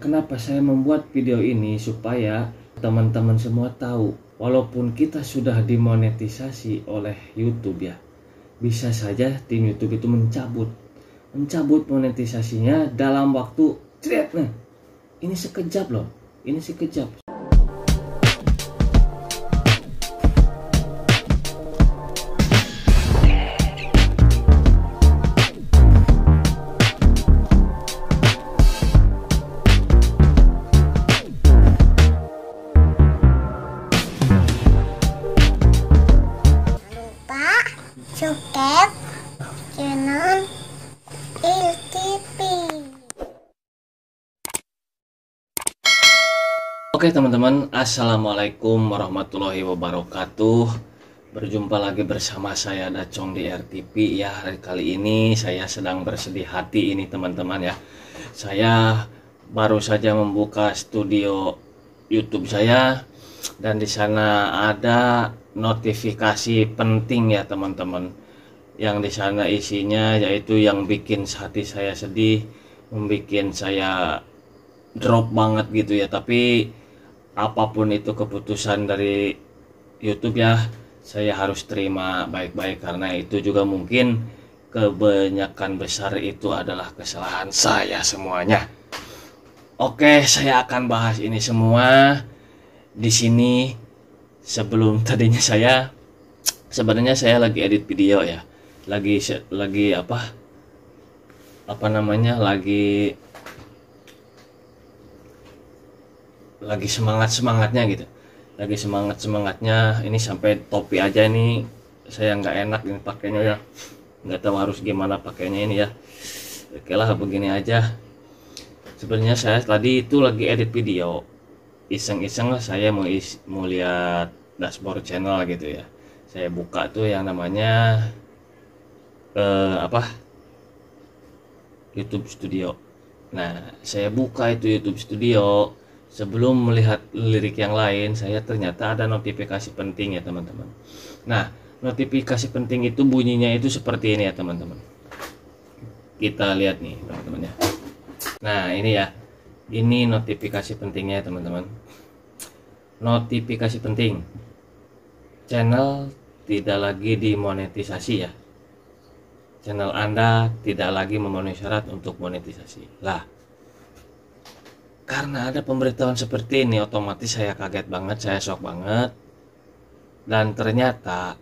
Kenapa saya membuat video ini supaya teman-teman semua tahu, walaupun kita sudah dimonetisasi oleh YouTube ya, bisa saja tim YouTube itu mencabut monetisasinya dalam waktu cret. Nah, ini sekejap loh, ini sekejap. Subscribe channel ILTV. Oke teman-teman, assalamualaikum warahmatullahi wabarakatuh. Berjumpa lagi bersama saya Dacong di RTP ya. Hari kali ini saya sedang bersedih hati ini teman-teman ya. Saya baru saja membuka studio YouTube saya dan di sana ada notifikasi penting ya teman-teman. Yang di sana isinya yaitu yang bikin hati saya sedih, membikin saya drop banget gitu ya. Tapi apapun itu keputusan dari YouTube ya, saya harus terima baik-baik karena itu juga mungkin kebanyakan besar itu adalah kesalahan saya semuanya. Oke, saya akan bahas ini semua di sini. Sebelum tadinya sebenarnya saya lagi edit video ya, lagi apa namanya lagi semangatnya gitu, lagi semangatnya ini sampai topi aja ini saya nggak enak ini pakainya ya, nggak tahu harus gimana pakainya ini ya. Oke lah, begini aja. Sebenarnya saya tadi itu lagi edit video, iseng-iseng lah saya mau lihat dashboard channel gitu ya. Saya buka tuh yang namanya YouTube Studio. Nah, saya buka itu YouTube Studio. Sebelum melihat lirik yang lain, saya ternyata ada notifikasi penting ya teman-teman. Nah, notifikasi penting itu bunyinya itu seperti ini ya teman-teman. Kita lihat nih teman-teman ya. Nah, ini ya. Ini notifikasi pentingnya teman-teman. Notifikasi penting. Channel tidak lagi dimonetisasi ya. Channel Anda tidak lagi memenuhi syarat untuk monetisasi. Lah, karena ada pemberitahuan seperti ini, otomatis saya kaget banget, saya shock banget. Dan ternyata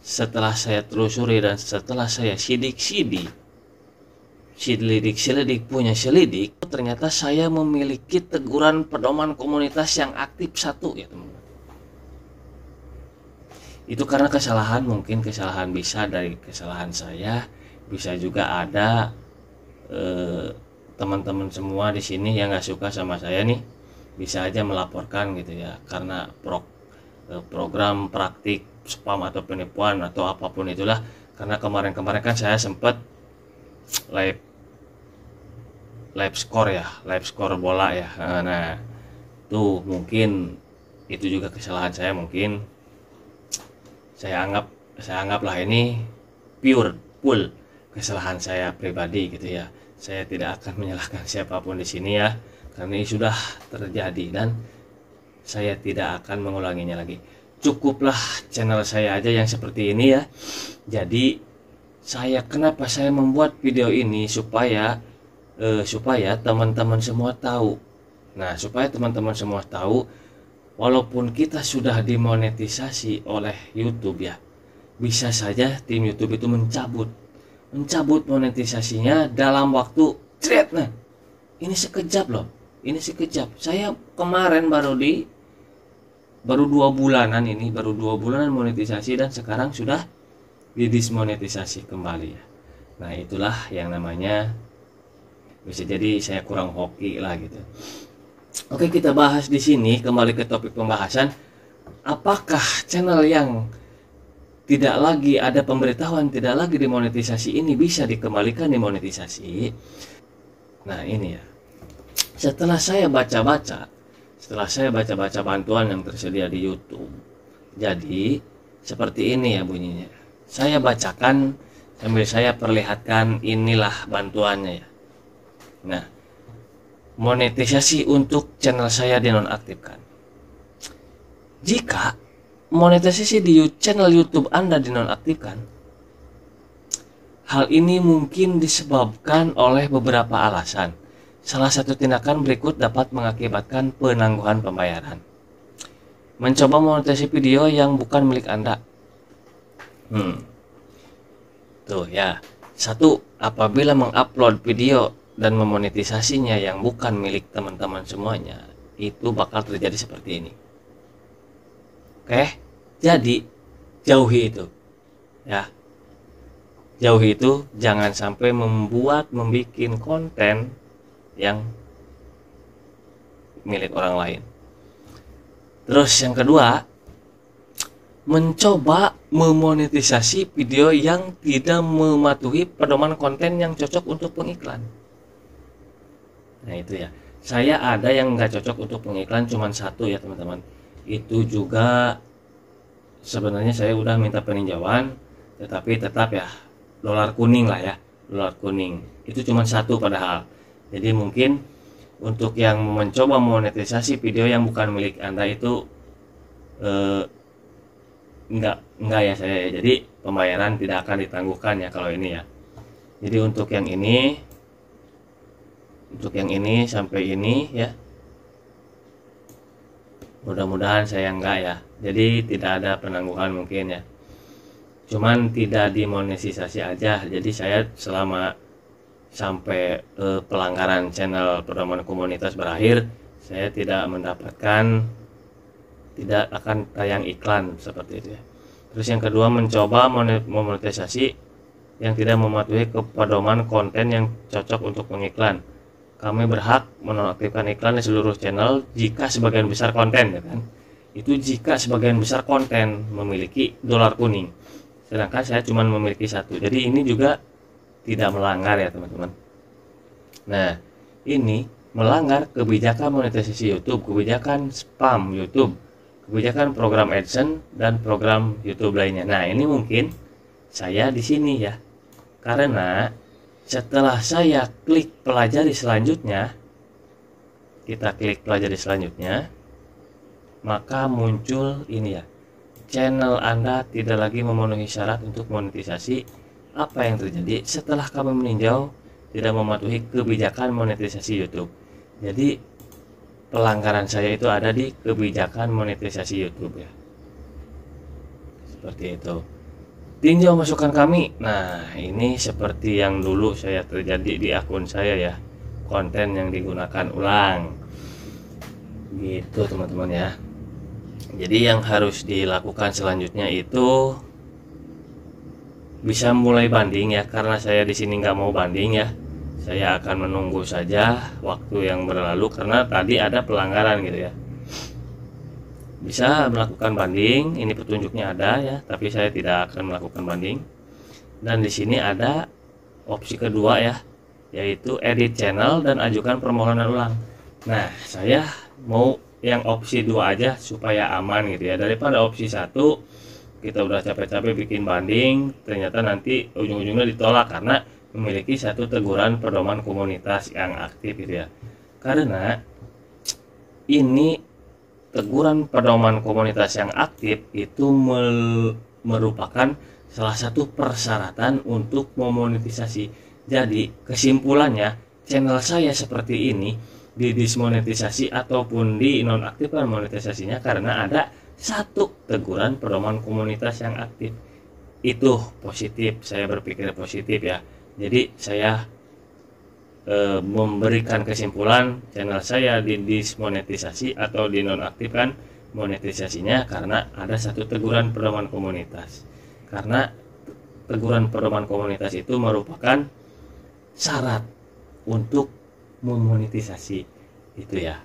setelah saya telusuri dan setelah saya sidik punya selidik, ternyata saya memiliki teguran pedoman komunitas yang aktif 1 ya teman-teman. Itu karena kesalahan, mungkin kesalahan bisa dari kesalahan saya, bisa juga ada teman-teman semua di sini yang nggak suka sama saya nih, bisa aja melaporkan gitu ya, karena program praktik spam atau penipuan atau apapun itulah. Karena kemarin-kemarin kan saya sempat live score bola ya. Nah, tuh mungkin itu juga kesalahan saya, mungkin saya anggaplah ini full kesalahan saya pribadi gitu ya. Saya tidak akan menyalahkan siapapun di sini ya, karena ini sudah terjadi dan saya tidak akan mengulanginya lagi. Cukuplah channel saya aja yang seperti ini ya. Jadi kenapa saya membuat video ini supaya teman-teman semua tahu. Nah, supaya teman-teman semua tahu, walaupun kita sudah dimonetisasi oleh YouTube ya, bisa saja tim YouTube itu mencabut monetisasinya dalam waktu cret. Nah, ini sekejap loh, ini sekejap. Saya kemarin baru 2 bulanan monetisasi dan sekarang sudah didismonetisasi kembali ya. Nah, itulah yang namanya, bisa jadi saya kurang hoki lah gitu. Oke, kita bahas di sini, kembali ke topik pembahasan. Apakah channel yang tidak lagi ada pemberitahuan, tidak lagi dimonetisasi ini bisa dikembalikan dimonetisasi? Nah, ini ya. Setelah saya baca-baca bantuan yang tersedia di YouTube, jadi seperti ini ya bunyinya. Saya bacakan sambil saya perlihatkan, inilah bantuannya ya. Nah, monetisasi untuk channel saya dinonaktifkan. Jika monetisasi di channel YouTube Anda dinonaktifkan, hal ini mungkin disebabkan oleh beberapa alasan. Salah satu tindakan berikut dapat mengakibatkan penangguhan pembayaran. Mencoba monetisasi video yang bukan milik Anda. Tuh ya. 1. Apabila mengupload video dan memonetisasinya yang bukan milik teman-teman semuanya, itu bakal terjadi seperti ini. Oke, jadi jauhi itu. Ya. Jauhi itu, jangan sampai membuat konten yang milik orang lain. Terus yang kedua, mencoba memonetisasi video yang tidak mematuhi pedoman konten yang cocok untuk pengiklan. Nah itu ya, saya ada yang nggak cocok untuk pengiklan cuman 1 ya teman-teman. Itu juga sebenarnya saya udah minta peninjauan, tetapi tetap ya dolar kuning lah ya, dolar kuning itu cuma 1 padahal. Jadi mungkin untuk yang mencoba monetisasi video yang bukan milik Anda itu enggak ya saya. Jadi pembayaran tidak akan ditangguhkan ya kalau ini ya. Jadi untuk yang ini sampai ini ya, mudah-mudahan saya enggak ya. Jadi tidak ada penangguhan mungkin ya, cuman tidak dimonetisasi aja. Jadi saya selama sampai pelanggaran channel pedoman komunitas berakhir, saya tidak akan tayang iklan seperti itu ya. Terus yang kedua, mencoba monetisasi yang tidak mematuhi pedoman konten yang cocok untuk pengiklan. Kami berhak menonaktifkan iklan di seluruh channel jika sebagian besar konten ya kan. Itu jika sebagian besar konten memiliki dolar kuning. Sedangkan saya cuma memiliki 1. Jadi ini juga tidak melanggar ya teman-teman. Nah, ini melanggar kebijakan monetisasi YouTube, kebijakan spam YouTube, kebijakan program AdSense dan program YouTube lainnya. Nah, ini mungkin saya di sini ya. Karena setelah saya klik pelajari selanjutnya, kita klik pelajari selanjutnya, maka muncul ini ya. Channel Anda tidak lagi memenuhi syarat untuk monetisasi. Apa yang terjadi setelah kami meninjau tidak mematuhi kebijakan monetisasi YouTube. Jadi pelanggaran saya itu ada di kebijakan monetisasi YouTube ya. Seperti itu. Tinjau masukan kami. Nah, ini seperti yang dulu saya terjadi di akun saya ya. Konten yang digunakan ulang. Gitu teman-teman ya. Jadi yang harus dilakukan selanjutnya itu bisa mulai banding ya, karena saya di sini nggak mau banding ya. Saya akan menunggu saja waktu yang berlalu karena tadi ada pelanggaran gitu ya. Bisa melakukan banding, ini petunjuknya ada ya, tapi saya tidak akan melakukan banding. Dan di sini ada opsi kedua ya, yaitu edit channel dan ajukan permohonan ulang. Nah, saya mau yang opsi 2 aja supaya aman gitu ya, daripada opsi 1 kita udah capek-capek bikin banding, ternyata nanti ujung-ujungnya ditolak karena memiliki 1 teguran pedoman komunitas yang aktif gitu ya. Karena ini teguran pedoman komunitas yang aktif itu merupakan salah satu persyaratan untuk memonetisasi. Jadi kesimpulannya, channel saya seperti ini didismonetisasi ataupun dinonaktifkan monetisasinya karena ada 1 teguran pedoman komunitas yang aktif. Itu positif, saya berpikir positif ya. Jadi saya memberikan kesimpulan channel saya didismonetisasi atau dinonaktifkan monetisasinya karena ada 1 teguran pedoman komunitas. Karena teguran pedoman komunitas itu merupakan syarat untuk memonetisasi itu ya.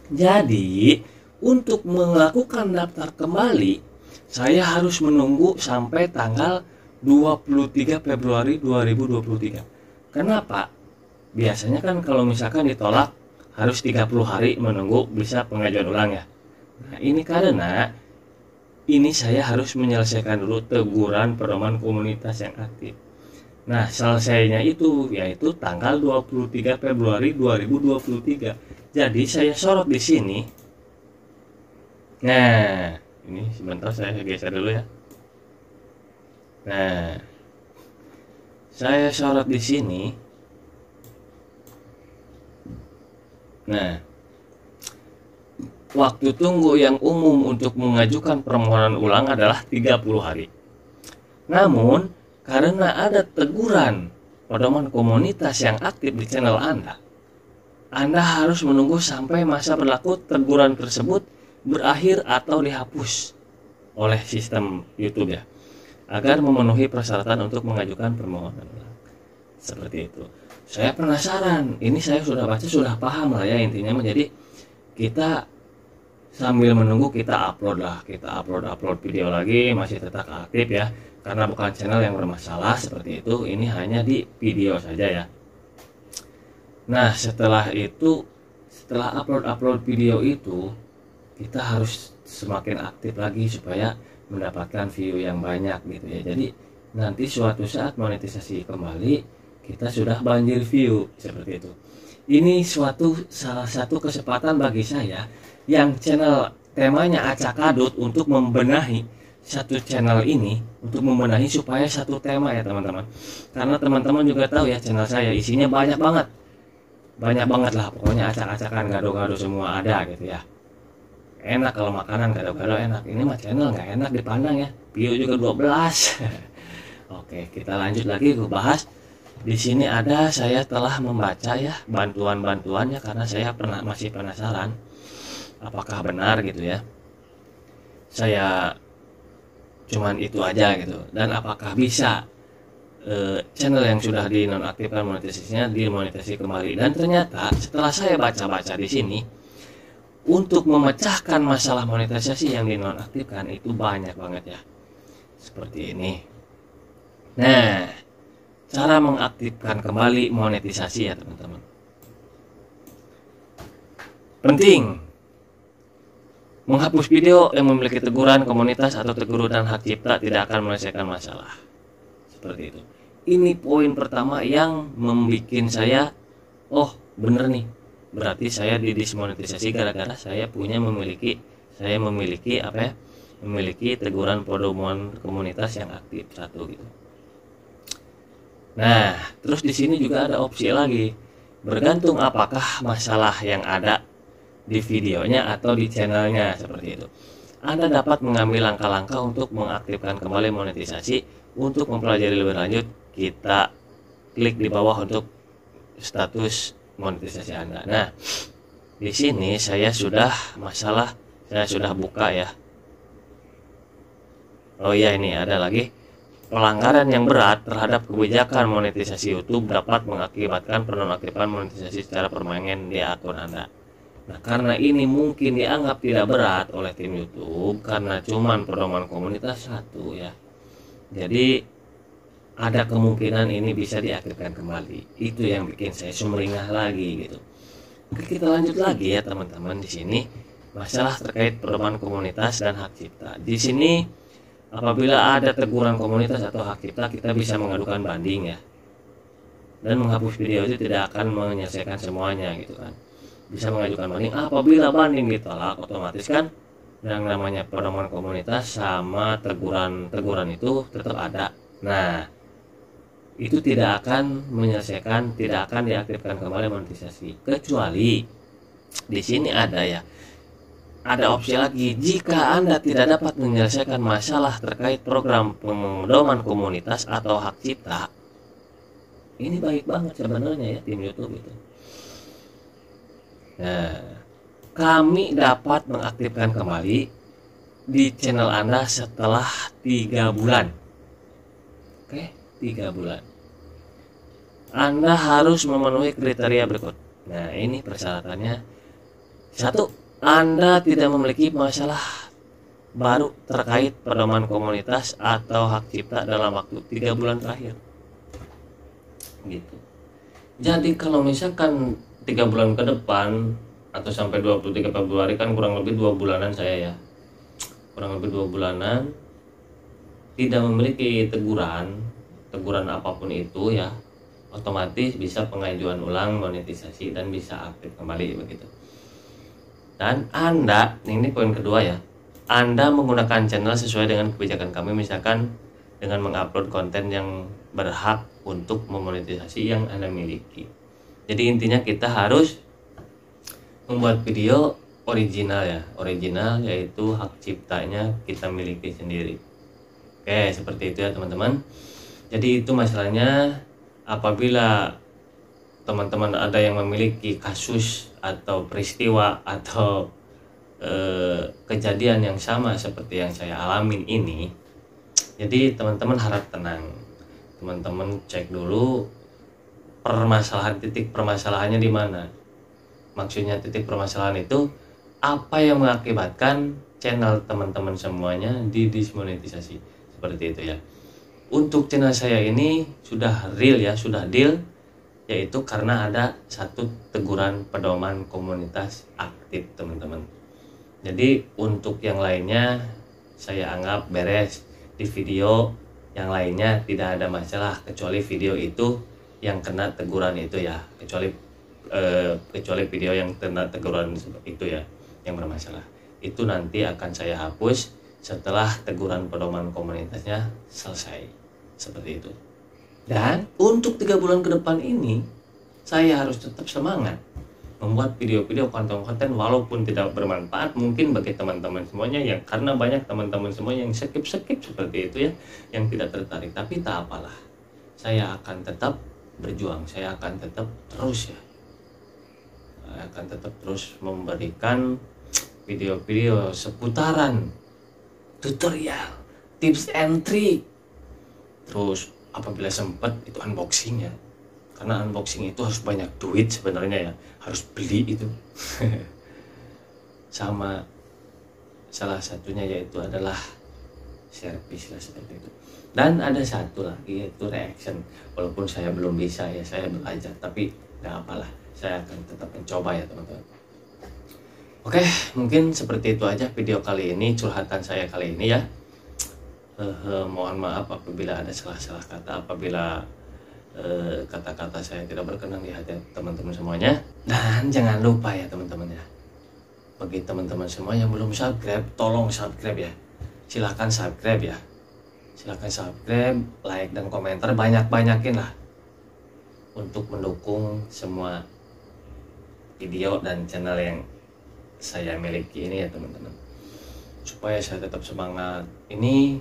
Jadi untuk melakukan daftar kembali, saya harus menunggu sampai tanggal 23 Februari 2023. Kenapa? Biasanya kan kalau misalkan ditolak harus 30 hari menunggu bisa pengajuan ulang ya. Nah, ini karena ini saya harus menyelesaikan dulu teguran pedoman komunitas yang aktif. Nah, selesainya itu yaitu tanggal 23 Februari 2023. Jadi saya sorot di sini. Nah, ini sebentar saya geser dulu ya. Nah, saya sorot di sini. Nah, waktu tunggu yang umum untuk mengajukan permohonan ulang adalah 30 hari. Namun, karena ada teguran pedoman komunitas yang aktif di channel Anda harus menunggu sampai masa berlaku teguran tersebut berakhir atau dihapus oleh sistem YouTube ya, agar memenuhi persyaratan untuk mengajukan permohonan ulang. Seperti itu. Saya penasaran, ini saya sudah baca, sudah paham lah ya intinya. Jadi kita sambil menunggu kita upload video lagi, masih tetap aktif ya, karena bukan channel yang bermasalah seperti itu. Ini hanya di video saja ya. Nah, setelah itu, setelah upload video itu, kita harus semakin aktif lagi supaya mendapatkan view yang banyak gitu ya. Jadi nanti suatu saat monetisasi kembali, kita sudah banjir view seperti itu. Ini salah satu kesempatan bagi saya yang channel temanya acak adut untuk membenahi satu channel ini, untuk membenahi supaya satu tema ya teman-teman. Karena teman-teman juga tahu ya, channel saya isinya banyak banget lah, pokoknya acak-acakan, gado-gado semua ada gitu ya. Enak kalau makanan gado-gado enak. Ini mah channel nggak enak dipandang ya, view juga 12. Oke, kita lanjut lagi ke bahas. Di sini ada, saya telah membaca ya bantuan-bantuannya karena saya masih penasaran apakah benar gitu ya. Saya cuman itu aja gitu, dan apakah bisa channel yang sudah dinonaktifkan monetisasinya dimonetisasi kembali. Dan ternyata setelah saya baca-baca di sini, untuk memecahkan masalah monetisasi yang dinonaktifkan itu banyak banget ya, seperti ini. Nah, cara mengaktifkan kembali monetisasi ya teman-teman. Penting. Menghapus video yang memiliki teguran komunitas atau teguran hak cipta tidak akan menyelesaikan masalah. Seperti itu. Ini poin pertama yang membuat saya, oh bener nih, berarti saya didismonetisasi gara-gara saya memiliki apa ya? Memiliki teguran pedoman komunitas yang aktif satu gitu. Nah, terus di sini juga ada opsi lagi. Bergantung apakah masalah yang ada di videonya atau di channelnya seperti itu. Anda dapat mengambil langkah-langkah untuk mengaktifkan kembali monetisasi. Untuk mempelajari lebih lanjut, kita klik di bawah untuk status monetisasi Anda. Nah, di sini saya sudah buka ya. Oh iya, ini ada lagi. Pelanggaran yang berat terhadap kebijakan monetisasi YouTube dapat mengakibatkan penonaktifan monetisasi secara permanen di akun Anda. Nah, karena ini mungkin dianggap tidak berat oleh tim YouTube karena cuman pedoman komunitas satu ya. Jadi ada kemungkinan ini bisa diaktifkan kembali. Itu yang bikin saya sumringah lagi gitu. Oke, kita lanjut lagi ya teman-teman. Di sini masalah terkait pedoman komunitas dan hak cipta. Di sini apabila ada teguran komunitas atau hak cipta, kita bisa mengadukan banding ya. Dan menghapus video itu tidak akan menyelesaikan semuanya gitu kan. Bisa mengajukan banding. Apabila banding ditolak, otomatis kan yang namanya pedoman komunitas sama teguran itu tetap ada. Nah, itu tidak akan menyelesaikan, tidak akan diaktifkan kembali monetisasi, kecuali di sini ada ya. Ada opsi lagi, jika Anda tidak dapat menyelesaikan masalah terkait program pedoman komunitas atau hak cipta. Ini baik banget sebenarnya ya tim YouTube itu. Nah, kami dapat mengaktifkan kembali di channel Anda setelah 3 bulan. Oke, 3 bulan. Anda harus memenuhi kriteria berikut. Nah, ini persyaratannya. 1. Anda tidak memiliki masalah baru terkait pedoman komunitas atau hak cipta dalam waktu 3 bulan terakhir. Gitu. Jadi kalau misalkan 3 bulan ke depan atau sampai 23 Februari kan kurang lebih 2 bulanan saya ya. Kurang lebih 2 bulanan tidak memiliki teguran teguran apapun itu ya, otomatis bisa pengajuan ulang monetisasi dan bisa aktif kembali begitu. Dan Anda, ini poin kedua ya, Anda menggunakan channel sesuai dengan kebijakan kami, misalkan dengan mengupload konten yang berhak untuk memonetisasi yang Anda miliki. Jadi intinya kita harus membuat video original ya, original yaitu hak ciptanya kita miliki sendiri. Oke, seperti itu ya teman-teman. Jadi itu masalahnya apabila teman-teman ada yang memiliki kasus atau peristiwa atau kejadian yang sama seperti yang saya alamin ini. Jadi teman-teman harap tenang. Teman-teman cek dulu titik permasalahannya di mana. Maksudnya titik permasalahan itu apa yang mengakibatkan channel teman-teman semuanya didismonetisasi, seperti itu ya. Untuk channel saya ini sudah real ya, sudah deal, yaitu karena ada satu teguran pedoman komunitas aktif teman-teman. Jadi untuk yang lainnya saya anggap beres. Di video yang lainnya tidak ada masalah, kecuali video itu yang kena teguran itu ya, kecuali video yang kena teguran itu ya yang bermasalah. Itu nanti akan saya hapus setelah teguran pedoman komunitasnya selesai, seperti itu. Dan untuk 3 bulan ke depan ini saya harus tetap semangat membuat video-video konten-konten walaupun tidak bermanfaat mungkin bagi teman-teman semuanya, yang karena banyak teman-teman semua yang skip seperti itu ya, yang tidak tertarik. Tapi tak apalah, saya akan tetap berjuang, saya akan tetap terus ya, saya akan tetap terus memberikan video-video seputaran tutorial, tips and trick. Terus apabila sempat itu unboxing ya, karena unboxing itu harus banyak duit sebenarnya ya, harus beli itu. Sama salah satunya yaitu adalah servis lah, seperti itu. Dan ada satu lagi yaitu reaction, walaupun saya belum bisa ya, saya belajar, tapi nggak apalah, saya akan tetap mencoba ya teman-teman. Oke, mungkin seperti itu aja video kali ini, curhatan saya kali ini ya. Mohon maaf apabila ada salah-salah kata, apabila kata-kata saya tidak berkenan di hati teman-teman semuanya. Dan jangan lupa ya teman-teman ya, bagi teman-teman semua yang belum subscribe, tolong subscribe ya, silahkan subscribe ya, silahkan subscribe, like dan komentar banyak-banyakin lah untuk mendukung semua video dan channel yang saya miliki ini ya teman-teman, supaya saya tetap semangat. Ini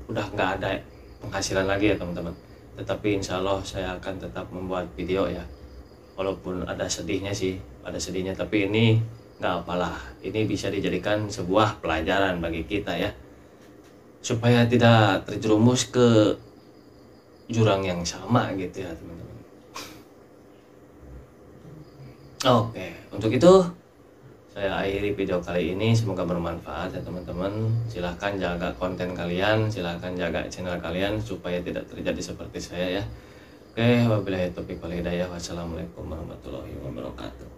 udah nggak ada penghasilan lagi ya teman-teman, tetapi insya Allah saya akan tetap membuat video ya, walaupun ada sedihnya sih, ada sedihnya, tapi ini nggak apalah, ini bisa dijadikan sebuah pelajaran bagi kita ya, supaya tidak terjerumus ke jurang yang sama gitu ya teman-teman. Oke, untuk itu saya akhiri video kali ini, semoga bermanfaat ya teman-teman. Silahkan jaga konten kalian, silahkan jaga channel kalian supaya tidak terjadi seperti saya ya. Oke, wabillahi taufiq wal hidayah. Wassalamualaikum warahmatullahi wabarakatuh.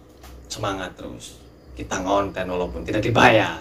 Semangat terus, kita ngonten walaupun tidak dibayar.